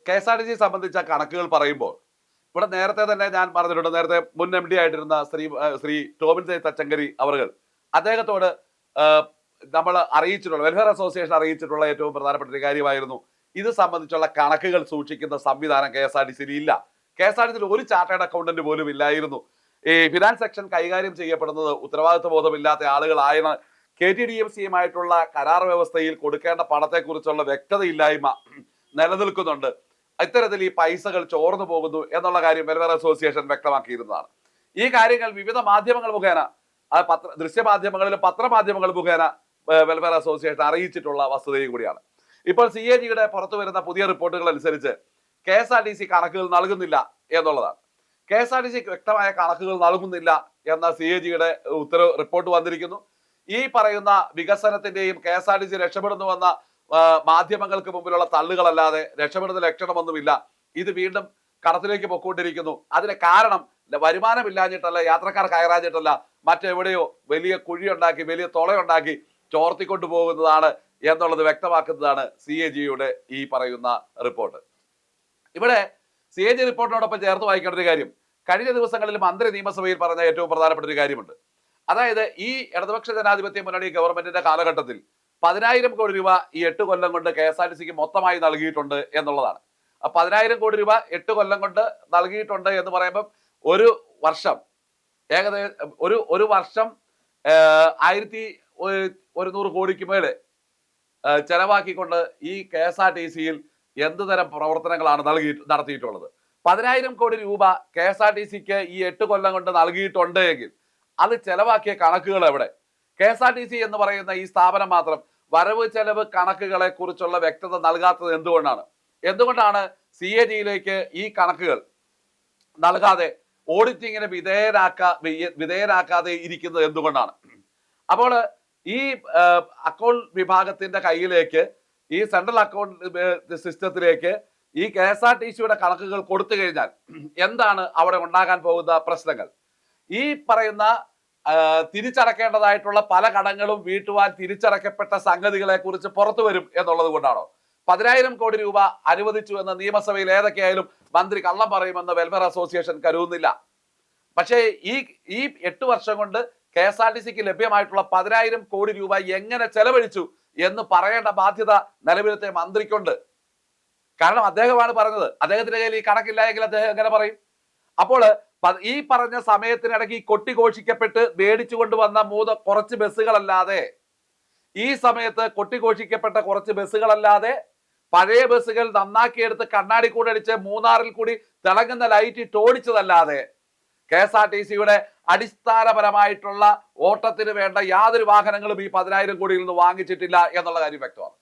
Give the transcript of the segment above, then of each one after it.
KSRTC സംബന്ധിച്ച കണക്കുകൾ പറയുമ്പോൾ ഇവിടെ നേരത്തെ തന്നെ ഞാൻ പറഞ്ഞിട്ടുണ്ട്. നേരത്തെ മുൻ എം ഡി ആയിട്ടിരുന്ന ശ്രീ ടോമിൻ തച്ചങ്കരി അവർ അദ്ദേഹത്തോട് നമ്മൾ അറിയിച്ചിട്ടുള്ള വെൽഫെയർ അസോസിയേഷൻ അറിയിച്ചിട്ടുള്ള ഏറ്റവും പ്രധാനപ്പെട്ട ഒരു കാര്യമായിരുന്നു ഇത് സംബന്ധിച്ചുള്ള കണക്കുകൾ സൂക്ഷിക്കുന്ന സംവിധാനം കെ.എസ്.ആർ.ടി.സിയിൽ ഇല്ല. കെ.എസ്.ആർ.ടി.സിയിൽ ഒരു ചാർട്ടേഡ് അക്കൗണ്ടന്റ് പോലും ഇല്ലായിരുന്നു. ഈ ഫിനാൻസ് സെക്ഷൻ കൈകാര്യം ചെയ്യപ്പെടുന്നത് ഉത്തരവാദിത്വ ബോധമില്ലാത്ത ആളുകളായ KTDFCയുമായിട്ടുള്ള കരാർ വ്യവസ്ഥയിൽ കൊടുക്കേണ്ട പണത്തെക്കുറിച്ചുള്ള വ്യക്തതയില്ലായ്മ നിലനിൽക്കുന്നുണ്ട്. ഇത്തരത്തിൽ ഈ പൈസകൾ ചോർന്നു പോകുന്നു എന്നുള്ള കാര്യം വെൽഫെയർ അസോസിയേഷൻ വ്യക്തമാക്കിയിരുന്നതാണ്. ഈ കാര്യങ്ങൾ വിവിധ മാധ്യമങ്ങൾ മുഖേന ദൃശ്യമാധ്യമങ്ങളിലും പത്രമാധ്യമങ്ങൾ മുഖേന വെൽഫെയർ അസോസിയേഷൻ അറിയിച്ചിട്ടുള്ള വസ്തുതയും കൂടിയാണ്. ഇപ്പോൾ CAGയുടെ പുറത്തു വരുന്ന പുതിയ റിപ്പോർട്ടുകൾ അനുസരിച്ച് KSRTC കണക്കുകൾ നൽകുന്നില്ല എന്നുള്ളതാണ്. KSRTC വ്യക്തമായ കണക്കുകൾ നൽകുന്നില്ല എന്ന CAGയുടെ റിപ്പോർട്ട് വന്നിരിക്കുന്നു. ഈ പറയുന്ന വികസനത്തിന്റെയും KSRTC രക്ഷപ്പെടുന്നുവെന്ന മാധ്യമങ്ങൾക്ക് മുമ്പിലുള്ള തള്ളുകളല്ലാതെ രക്ഷപ്പെടുന്ന ലക്ഷണമൊന്നുമില്ല. ഇത് വീണ്ടും കടത്തിലേക്ക് പൊക്കോണ്ടിരിക്കുന്നു. അതിന് കാരണം വരുമാനമില്ലാഞ്ഞിട്ടല്ല, യാത്രക്കാർ കയറാഞ്ഞിട്ടല്ല, മറ്റെവിടെയോ വലിയ കുഴിയുണ്ടാക്കി വലിയ തുളയുണ്ടാക്കി ചോർത്തിക്കൊണ്ടു പോകുന്നതാണ് എന്നുള്ളത് വ്യക്തമാക്കുന്നതാണ് CAGയുടെ ഈ പറയുന്ന റിപ്പോർട്ട്. ഇവിടെ CAG റിപ്പോർട്ടിനോടൊപ്പം ചേർത്ത് വായിക്കേണ്ട ഒരു കാര്യം, കഴിഞ്ഞ ദിവസങ്ങളിൽ മന്ത്രി നിയമസഭയിൽ പറഞ്ഞ ഏറ്റവും പ്രധാനപ്പെട്ട ഒരു കാര്യമുണ്ട്. അതായത് ഈ ഇടതുപക്ഷ ജനാധിപത്യ മുന്നണി ഗവൺമെന്റിന്റെ കാലഘട്ടത്തിൽ 10,000 കോടി രൂപ ഈ 8 കൊല്ലം കൊണ്ട് KSRTCക്ക് മൊത്തമായി നൽകിയിട്ടുണ്ട് എന്നുള്ളതാണ്. 10,000 കോടി രൂപ 8 കൊല്ലം കൊണ്ട് നൽകിയിട്ടുണ്ട് എന്ന് പറയുമ്പോൾ ഒരു വർഷം ഏകദേശം ഒരു വർഷം 1,100 കോടിക്ക് മേലെ ചെലവാക്കിക്കൊണ്ട് ഈ KSRTCയിൽ എന്ത് തരം പ്രവർത്തനങ്ങളാണ് നടത്തിയിട്ടുള്ളത്? 10,000 കോടി രൂപ KSRTCക്ക് ഈ 8 കൊല്ലം കൊണ്ട് നൽകിയിട്ടുണ്ട് എങ്കിൽ അത് ചെലവാക്കിയ കണക്കുകൾ എവിടെ? KSRTC എന്ന് പറയുന്ന ഈ സ്ഥാപനം മാത്രം വരവ് ചെലവ് കണക്കുകളെ കുറിച്ചുള്ള വ്യക്തത നൽകാത്തത് എന്തുകൊണ്ടാണ് CAGയിലേക്ക് ഈ കണക്കുകൾ നൽകാതെ ഓഡിറ്റിങ്ങിന് വിധേയരാക്കാതെ ഇരിക്കുന്നത് എന്തുകൊണ്ടാണ്? അപ്പോൾ ഈ അക്കൗണ്ട് വിഭാഗത്തിന്റെ കയ്യിലേക്ക്, ഈ സെൻട്രൽ അക്കൗണ്ട് സിസ്റ്റത്തിലേക്ക് ഈ KSRTCയുടെ കണക്കുകൾ കൊടുത്തു കഴിഞ്ഞാൽ എന്താണ് അവിടെ ഉണ്ടാകാൻ പോകുന്ന പ്രശ്നങ്ങൾ? ഈ പറയുന്ന തിരിച്ചടക്കേണ്ടതായിട്ടുള്ള പല കടങ്ങളും വീട്ടുവാൻ തിരിച്ചടക്കപ്പെട്ട സംഗതികളെ കുറിച്ച് പുറത്തു വരും എന്നുള്ളത് കൊണ്ടാണോ? 10,000 കോടി രൂപ അനുവദിച്ചു എന്ന് നിയമസഭയിൽ ഏതൊക്കെയായാലും മന്ത്രി കള്ളം പറയുമെന്ന് വെൽഫെയർ അസോസിയേഷൻ കരുതുന്നില്ല. പക്ഷേ ഈ 8 വർഷം കൊണ്ട് KSRTCക്ക് ലഭ്യമായിട്ടുള്ള 10,000 കോടി രൂപ എങ്ങനെ ചെലവഴിച്ചു എന്ന് പറയേണ്ട ബാധ്യത നിലവിലത്തെ മന്ത്രിക്കുണ്ട്. കാരണം അദ്ദേഹമാണ് പറഞ്ഞത്. അദ്ദേഹത്തിന്റെ കയ്യിൽ ഈ കണക്കില്ല എങ്കിൽ അദ്ദേഹം എങ്ങനെ പറയും? അപ്പോൾ ഈ പറഞ്ഞ സമയത്തിനിടയ്ക്ക് കൊട്ടിഘോഷിക്കപ്പെട്ട് മേടിച്ചു കൊണ്ടുവന്ന കുറച്ച് ബസ്സുകളല്ലാതെ, ഈ സമയത്ത് കൊട്ടിഘോഷിക്കപ്പെട്ട കുറച്ച് ബസ്സുകളല്ലാതെ പഴയ ബസ്സുകൾ നന്നാക്കിയെടുത്ത് കണ്ണാടി കൂടെ അടിച്ച് മൂന്നാറിൽ കൂടി തിളങ്ങുന്ന ലൈറ്റ് ഇട്ട് ഓടിച്ചതല്ലാതെ KSRTCയുടെ അടിസ്ഥാനപരമായിട്ടുള്ള ഓട്ടത്തിന് വേണ്ട യാതൊരു വാഹനങ്ങളും ഈ 10,000 കോടിയിൽ നിന്ന് വാങ്ങിച്ചിട്ടില്ല എന്നുള്ള കാര്യം വ്യക്തമാണ്.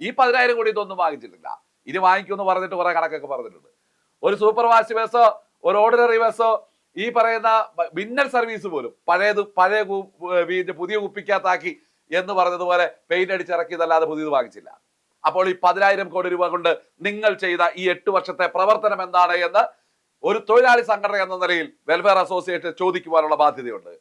ഈ 10,000 കോടി ഇതൊന്നും വാങ്ങിച്ചിട്ടില്ല. ഇനി വാങ്ങിക്കുമെന്ന് പറഞ്ഞിട്ട് കുറെ കണക്കൊക്കെ പറഞ്ഞിട്ടുണ്ട്. ഒരു സൂപ്പർ ഫാസ്റ്റ് ബസ്സോ ഒരു ഓർഡിനറി ബസ്സോ ഈ പറയുന്ന മിന്നൽ സർവീസ് പോലും പഴയ പുതിയ കുപ്പിക്കകത്താക്കി എന്ന് പറഞ്ഞതുപോലെ പെയിന്റ് അടിച്ചിറക്കിയതല്ലാതെ പുതിയത് വാങ്ങിച്ചില്ല. അപ്പോൾ ഈ 10,000 കോടി രൂപ കൊണ്ട് നിങ്ങൾ ചെയ്ത ഈ 8 വർഷത്തെ പ്രവർത്തനം എന്താണ് എന്ന് ഒരു തൊഴിലാളി സംഘടന എന്ന നിലയിൽ വെൽഫെയർ അസോസിയേഷൻ ചോദിക്കുവാനുള്ള ബാധ്യതയുണ്ട്.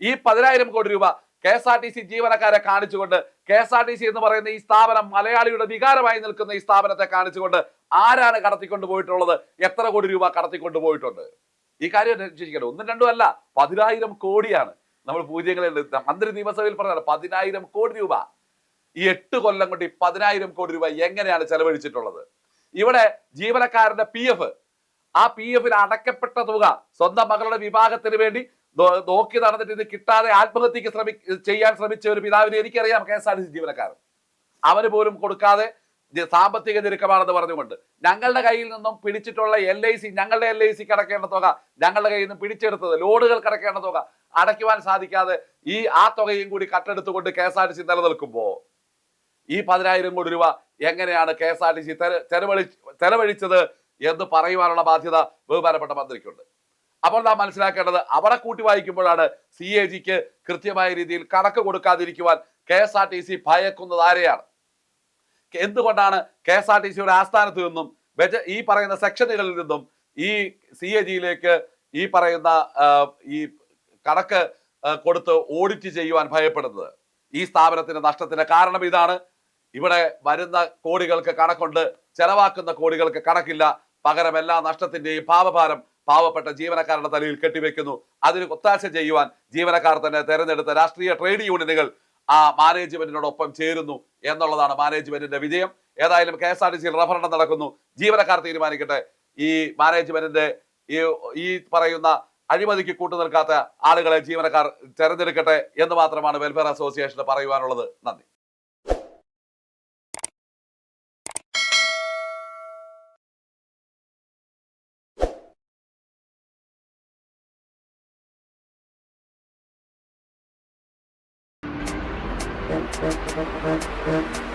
ഈ 10,000 കോടി രൂപ KSRTC ജീവനക്കാരെ കാണിച്ചുകൊണ്ട്, KSRTC എന്ന് പറയുന്ന ഈ സ്ഥാപനം മലയാളിയുടെ വികാരമായി നിൽക്കുന്ന ഈ സ്ഥാപനത്തെ കാണിച്ചുകൊണ്ട് ആരാണ് കടത്തിക്കൊണ്ട് പോയിട്ടുള്ളത്? എത്ര കോടി രൂപ കടത്തിക്കൊണ്ട് പോയിട്ടുണ്ട്? ഈ കാര്യം അന്വേഷിക്കണം. ഒന്നും രണ്ടും അല്ല, 10,000 കോടിയാണ്. നമ്മൾ പൂജ്യങ്ങളിൽ മന്ത്രി നിയമസഭയിൽ പറഞ്ഞത് 10,000 കോടി രൂപ. ഈ 8 കൊല്ലം കൊണ്ട് ഈ 10,000 കോടി രൂപ എങ്ങനെയാണ് ചെലവഴിച്ചിട്ടുള്ളത്? ഇവിടെ ജീവനക്കാരന്റെ PF, ആ PFൽ അടക്കപ്പെട്ട തുക സ്വന്തം മകളുടെ വിവാഹത്തിന് വേണ്ടി നോക്കി നടന്നിട്ട് ഇത് കിട്ടാതെ ആത്മഹത്യക്ക് ചെയ്യാൻ ശ്രമിച്ച ഒരു പിതാവിനെ എനിക്കറിയാം. KSRTC ജീവനക്കാരൻ അവന് പോലും കൊടുക്കാതെ സാമ്പത്തിക ഞെരുക്കമാണെന്ന് പറഞ്ഞുകൊണ്ട് ഞങ്ങളുടെ കയ്യിൽ നിന്നും പിടിച്ചിട്ടുള്ള LIC, ഞങ്ങളുടെ LICക്ക് അടക്കേണ്ട തുക, ഞങ്ങളുടെ കയ്യിൽ നിന്നും പിടിച്ചെടുത്തത് ലോഡുകൾക്ക് അടക്കേണ്ട തുക അടയ്ക്കുവാൻ സാധിക്കാതെ ആ തുകയും കൂടി കട്ടെടുത്തുകൊണ്ട് KSRTC നിലനിൽക്കുമ്പോൾ ഈ 10,000 കോടി രൂപ എങ്ങനെയാണ് KSRTC ചെലവഴിച്ചത് എന്ന് പറയുവാനുള്ള ബാധ്യത ബഹുമാനപ്പെട്ട മന്ത്രിക്കുണ്ട്. അപ്പോൾ നാം മനസ്സിലാക്കേണ്ടത്, അവിടെ കൂട്ടി വായിക്കുമ്പോഴാണ് CAGക്ക് കൃത്യമായ രീതിയിൽ കണക്ക് കൊടുക്കാതിരിക്കുവാൻ KSRTC ഭയക്കുന്നത് ആരെയാണ്? എന്തുകൊണ്ടാണ് KSRTCയുടെ ആസ്ഥാനത്ത് നിന്നും ഈ പറയുന്ന സെക്ഷനുകളിൽ നിന്നും ഈ CAGയിലേക്ക് ഈ പറയുന്ന ഈ കണക്ക് കൊടുത്ത് ഓഡിറ്റ് ചെയ്യുവാൻ ഭയപ്പെടുന്നത്? ഈ സ്ഥാപനത്തിന്റെ നഷ്ടത്തിന്റെ കാരണം ഇതാണ്. ഇവിടെ വരുന്ന കോടികൾക്ക് കണക്കുണ്ട്, ചെലവാക്കുന്ന കോടികൾക്ക് കണക്കില്ല. പകരം എല്ലാ നഷ്ടത്തിന്റെയും പാപഭാരം പാവപ്പെട്ട ജീവനക്കാരുടെ തലയിൽ കെട്ടിവെക്കുന്നു. അതിന് ഒത്താശ ചെയ്യുവാൻ ജീവനക്കാർ തന്നെ തെരഞ്ഞെടുത്ത രാഷ്ട്രീയ ട്രേഡ് യൂണിയനുകൾ ആ മാനേജ്മെന്റിനോടൊപ്പം ചേരുന്നു എന്നുള്ളതാണ് മാനേജ്മെന്റിന്റെ വിജയം. ഏതായാലും KSRTC റഫറണ്ടം നടക്കുന്നു. ജീവനക്കാർ തീരുമാനിക്കട്ടെ. ഈ മാനേജ്മെന്റിന്റെ ഈ പറയുന്ന അഴിമതിക്ക് കൂട്ടുനിൽക്കാത്ത ആളുകളെ ജീവനക്കാർ തെരഞ്ഞെടുക്കട്ടെ എന്ന് മാത്രമാണ് വെൽഫെയർ അസോസിയേഷന് പറയുവാനുള്ളത്. നന്ദി. Thank you.